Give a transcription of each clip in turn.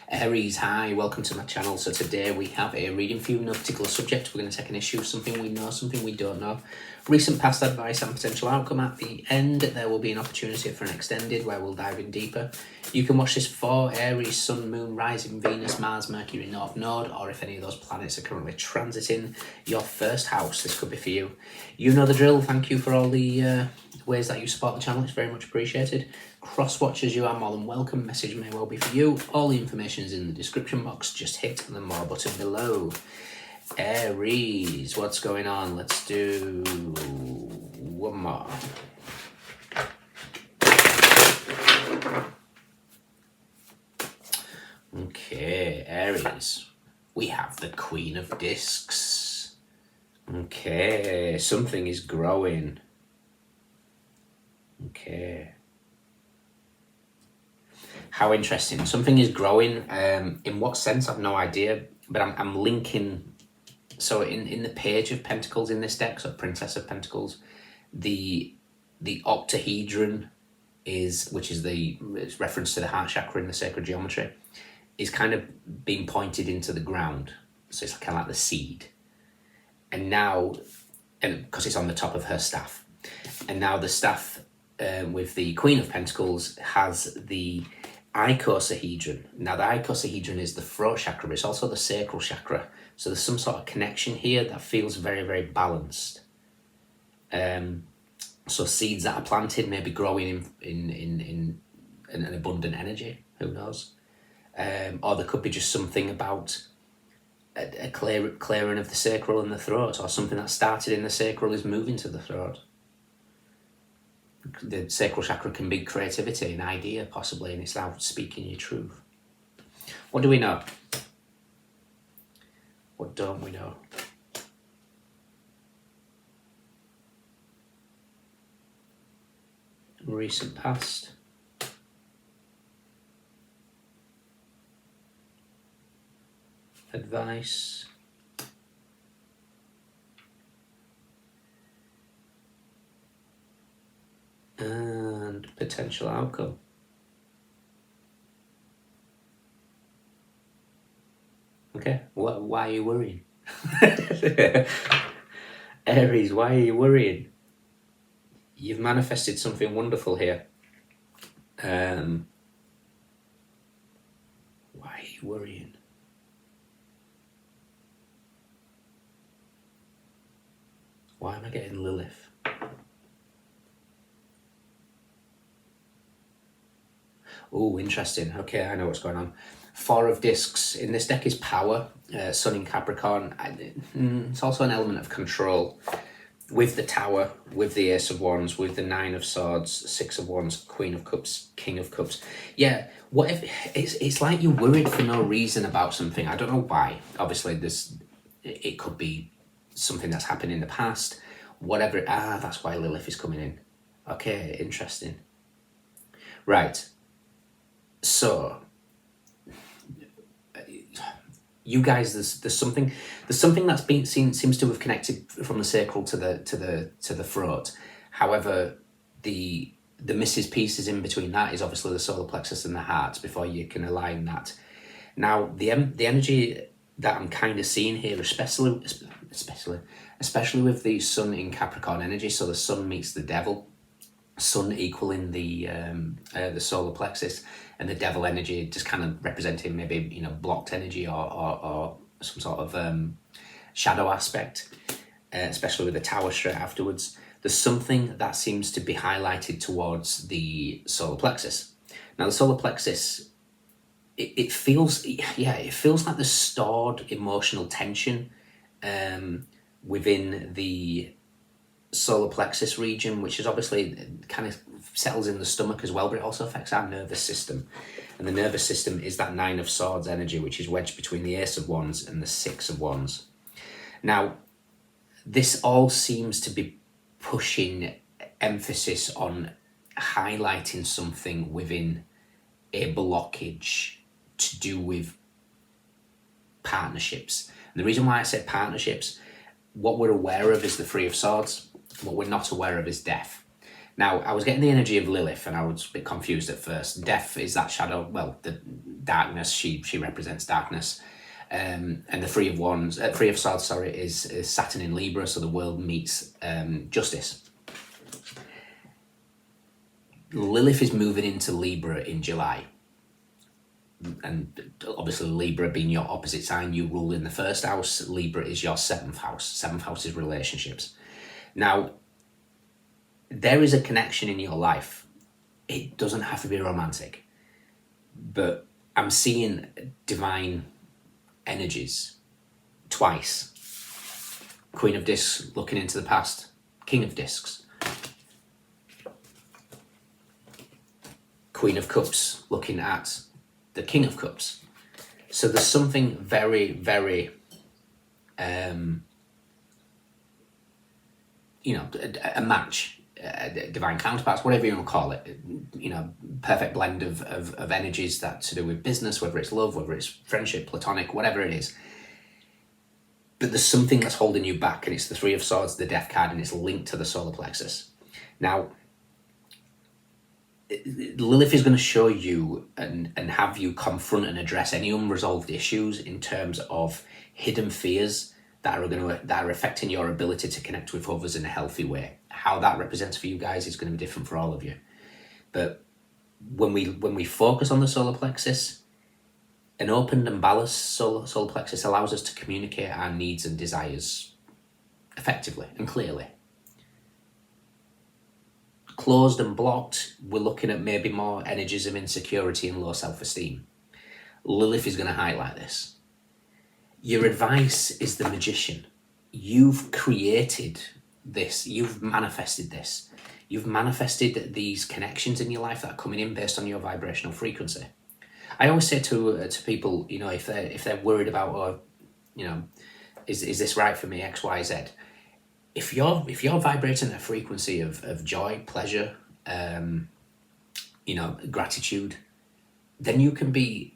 Aries, hi, welcome to my channel. So today we have a reading for you, no particular subject. We're going to take an issue, something we know, something we don't know. Recent past advice and potential outcome. At the end, there will be an opportunity for an extended where we'll dive in deeper. You can watch this for Aries, Sun, Moon, Rising, Venus, Mars, Mercury, North Node, or if any of those planets are currently transiting your first house, this could be for you. You know the drill. Thank you for all the ways that you support the channel. It's very much appreciated. Cross watchers, you are more than welcome. Message may well be for you. All the information is in the description box. Just hit the more button below. Aries, what's going on? Let's do one more. Okay, Aries, we have the Queen of Discs. Okay, something is growing. Okay. How interesting. Something is growing. In what sense, I've no idea, but I'm linking. So in the Page of Pentacles in this deck, so Princess of Pentacles, the octahedron is, which is it's reference to the heart chakra in the sacred geometry, is kind of being pointed into the ground. So it's kind of like the seed. And now, and because it's on the top of her staff, and now the staff with the Queen of Pentacles has the icosahedron. Now the icosahedron is the throat chakra, but it's also the sacral chakra. So there's some sort of connection here that feels very, very balanced. So seeds that are planted may be growing in an abundant energy. Who knows? Or there could be just something about a clearing of the sacral and the throat, or something that started in the sacral is moving to the throat. The sacral chakra can be creativity, an idea possibly, and it's now speaking your truth. What do we know? What don't we know? Recent past. Advice. And potential outcome. Okay, why are you worrying? Aries, why are you worrying? You've manifested something wonderful here. Why are you worrying? Why am I getting Lilith? Oh, interesting. Okay, I know what's going on. Four of Discs in this deck is power. Sun in Capricorn. It's also an element of control. With the Tower, with the Ace of Wands, with the Nine of Swords, Six of Wands, Queen of Cups, King of Cups. Yeah, whatever. It's like you're worried for no reason about something. I don't know why. Obviously, it could be something that's happened in the past. Whatever. That's why Lilith is coming in. Okay, interesting. Right. So, you guys, there's something that's been seen, seems to have connected from the sacral to the throat. However, the missing pieces in between that is obviously the solar plexus and the heart before you can align that. Now, the energy that I'm kind of seeing here, especially with the Sun in Capricorn energy, so the Sun meets the devil. Sun equaling the solar plexus, and the devil energy just kind of representing maybe blocked energy or some sort of shadow aspect, especially with the Tower straight afterwards. There's something that seems to be highlighted towards the solar plexus. Now the solar plexus, it feels like the stored emotional tension within the solar plexus region, which is obviously kind of settles in the stomach as well, but it also affects our nervous system. And the nervous system is that Nine of Swords energy, which is wedged between the Ace of Wands and the Six of Wands. Now, this all seems to be pushing emphasis on highlighting something within a blockage to do with partnerships. And the reason why I say partnerships, what we're aware of is the Three of Swords. What we're not aware of is death. Now, I was getting the energy of Lilith, and I was a bit confused at first. Death is that shadow, well, the darkness, she represents darkness. And the Three of Swords, sorry, is Saturn in Libra, so the world meets justice. Lilith is moving into Libra in July. And obviously Libra being your opposite sign, you rule in the first house. Libra is your seventh house. Seventh house is relationships. Now, there is a connection in your life. It doesn't have to be romantic, but I'm seeing divine energies twice. Queen of Discs looking into the past, King of Discs. Queen of Cups looking at the King of Cups. So there's something very, very, a match, divine counterparts, whatever you want to call it, perfect blend of energies that to do with business, whether it's love, whether it's friendship, platonic, whatever it is. But there's something that's holding you back, and it's the Three of Swords, the Death card, and it's linked to the solar plexus. Now, Lilith is going to show you and have you confront and address any unresolved issues in terms of hidden fears that are affecting your ability to connect with others in a healthy way. How that represents for you guys is going to be different for all of you. But when we focus on the solar plexus, an open and balanced solar plexus allows us to communicate our needs and desires effectively and clearly. Closed and blocked, we're looking at maybe more energies of insecurity and low self-esteem. Lilith is going to highlight this. Your advice is the Magician. You've created this. You've manifested this. You've manifested these connections in your life that are coming in based on your vibrational frequency. I always say to people, if they're worried about, is this right for me, X, Y, Z? If you're vibrating a frequency of joy, pleasure, gratitude, then you can be,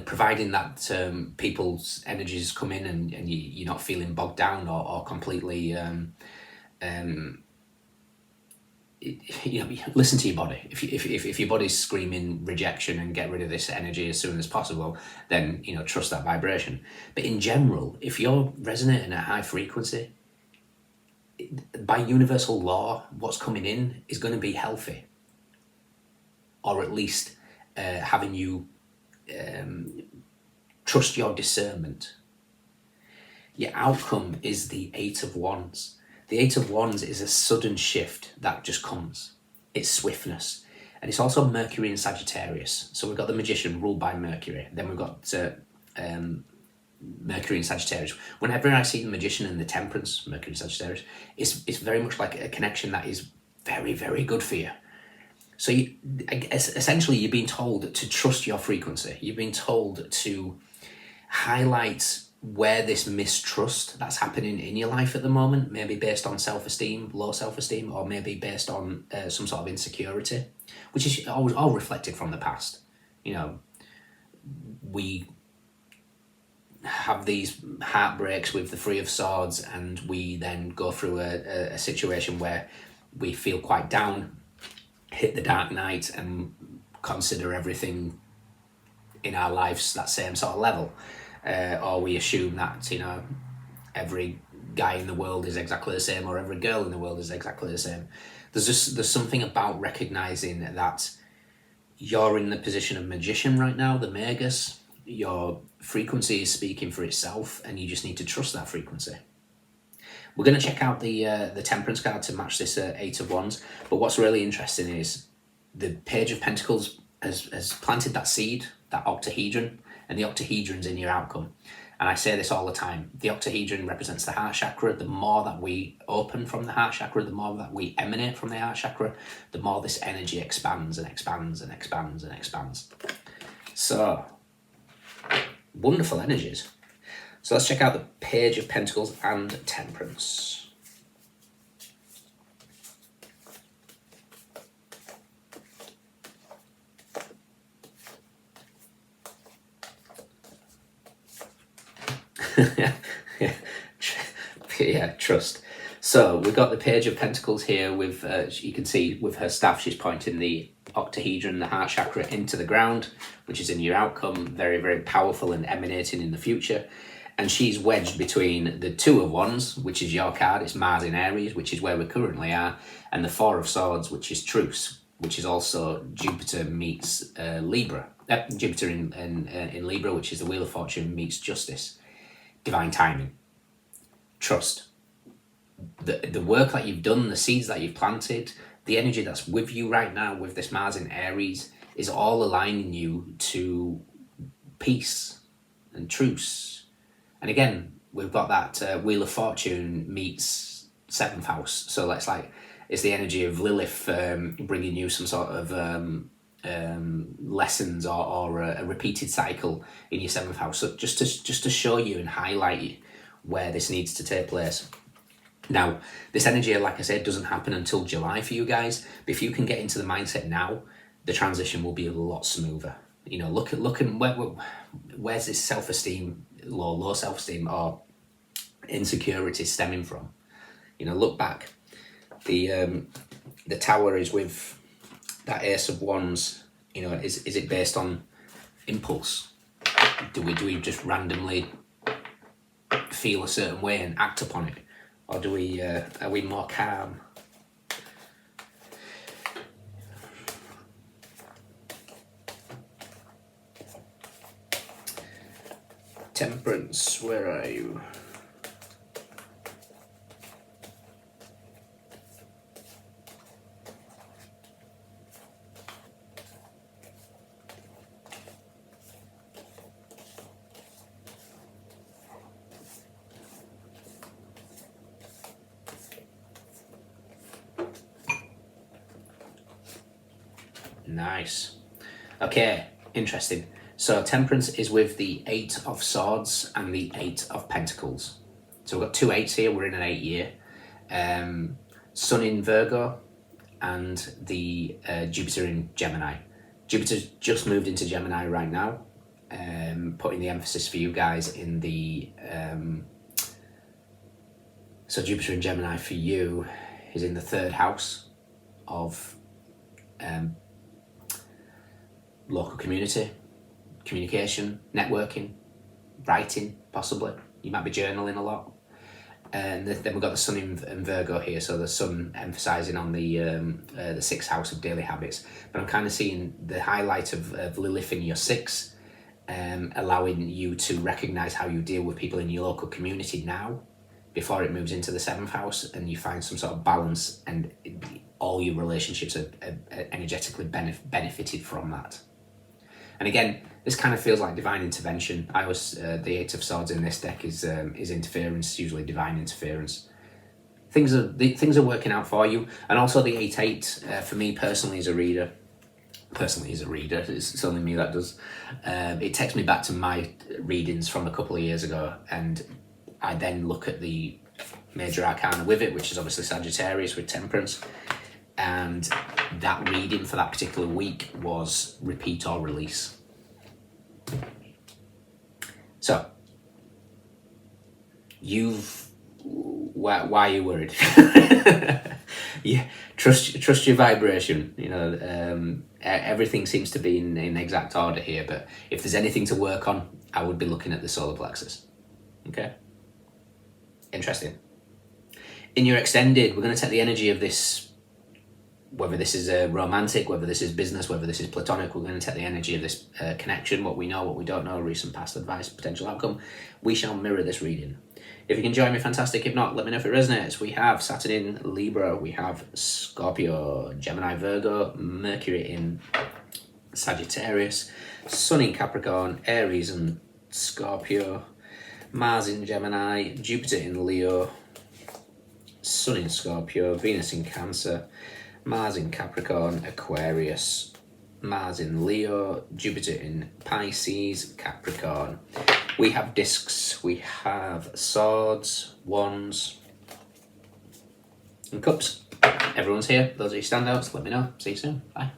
providing that people's energies come in and you're not feeling bogged down or completely, listen to your body. If your body's screaming rejection and get rid of this energy as soon as possible, then, trust that vibration. But in general, if you're resonating at high frequency, by universal law, what's coming in is going to be healthy, or at least having you trust your discernment. Your outcome is the Eight of Wands. The Eight of Wands is a sudden shift that just comes. It's swiftness, and it's also Mercury in Sagittarius. So we've got the Magician ruled by Mercury. Then we've got Mercury in Sagittarius. Whenever I see the Magician and the Temperance, Mercury in Sagittarius, it's very much like a connection that is very, very good for you. So essentially you're being told to trust your frequency. You're being told to highlight where this mistrust that's happening in your life at the moment, maybe based on self-esteem, low self-esteem, or maybe based on some sort of insecurity, which is always all reflected from the past. We have these heartbreaks with the Three of Swords, and we then go through a situation where we feel quite down, hit the dark night, and consider everything in our lives that same sort of level. Or we assume that, every guy in the world is exactly the same, or every girl in the world is exactly the same. There's something about recognizing that you're in the position of Magician right now, the Magus. Your frequency is speaking for itself, and you just need to trust that frequency. We're going to check out the Temperance card to match this Eight of Wands. But what's really interesting is the Page of Pentacles has planted that seed, that octahedron, and the octahedron's in your outcome. And I say this all the time. The octahedron represents the heart chakra. The more that we open from the heart chakra, the more that we emanate from the heart chakra, the more this energy expands and expands and expands and expands. So, wonderful energies. So let's check out the Page of Pentacles and Temperance. yeah, trust. So we've got the Page of Pentacles here with, you can see with her staff, she's pointing the octahedron, the heart chakra, into the ground, which is in your outcome, very, very powerful and emanating in the future. And she's wedged between the Two of Wands, which is your card, it's Mars in Aries, which is where we currently are, and the Four of Swords, which is Truce, which is also Jupiter meets Libra. Jupiter in Libra, which is the Wheel of Fortune, meets Justice. Divine timing. Trust. The work that you've done, the seeds that you've planted, the energy that's with you right now with this Mars in Aries is all aligning you to peace and truce. And again, we've got that Wheel of Fortune meets 7th house. So that's like, it's the energy of Lilith bringing you some sort of lessons or a repeated cycle in your 7th house. So just to show you and highlight where this needs to take place. Now, this energy, like I said, doesn't happen until July for you guys. But if you can get into the mindset now, the transition will be a lot smoother. You know, look at where's this self-esteem, low self-esteem or insecurity stemming from. You know, look back. The Tower is with that Ace of Wands. You know, is it based on impulse? Do we just randomly feel a certain way and act upon it? Or do we are we more calm? Temperance, where are you? Nice. Okay, interesting. So Temperance is with the 8 of Swords and the 8 of Pentacles. So we've got 2 8s here, we're in an 8 year. Sun in Virgo and the Jupiter in Gemini. Jupiter's just moved into Gemini right now, putting the emphasis for you guys in the... So Jupiter in Gemini for you is in the 3rd house of local community, communication, networking, writing, possibly. You might be journaling a lot. And then we've got the Sun in Virgo here, so the Sun emphasising on the 6th house of daily habits. But I'm kind of seeing the highlight of Lilith in your 6, allowing you to recognise how you deal with people in your local community now, before it moves into the 7th house, and you find some sort of balance, and all your relationships are energetically benefited from that. And again, this kind of feels like divine intervention. I was the 8 of Swords in this deck is interference, usually divine interference. Things are working out for you, and also the 8/8 for me personally as a reader. It's only me that does. It takes me back to my readings from a couple of years ago, and I then look at the major arcana with it, which is obviously Sagittarius with Temperance. And that reading for that particular week was repeat or release. So, why are you worried? Yeah, trust your vibration. You know, everything seems to be in exact order here. But if there's anything to work on, I would be looking at the solar plexus. Okay. Interesting. In your extended, we're going to take the energy of this, whether this is romantic, whether this is business, whether this is platonic. We're going to take the energy of this connection, what we know, what we don't know, recent past advice, potential outcome. We shall mirror this reading. If you can join me, fantastic. If not, let me know if it resonates. We have Saturn in Libra, we have Scorpio, Gemini, Virgo, Mercury in Sagittarius, Sun in Capricorn, Aries and Scorpio, Mars in Gemini, Jupiter in Leo, Sun in Scorpio, Venus in Cancer, Mars in Capricorn, Aquarius, Mars in Leo, Jupiter in Pisces, Capricorn. We have discs, we have swords, wands, and cups. Everyone's here. Those are your standouts. Let me know. See you soon. Bye.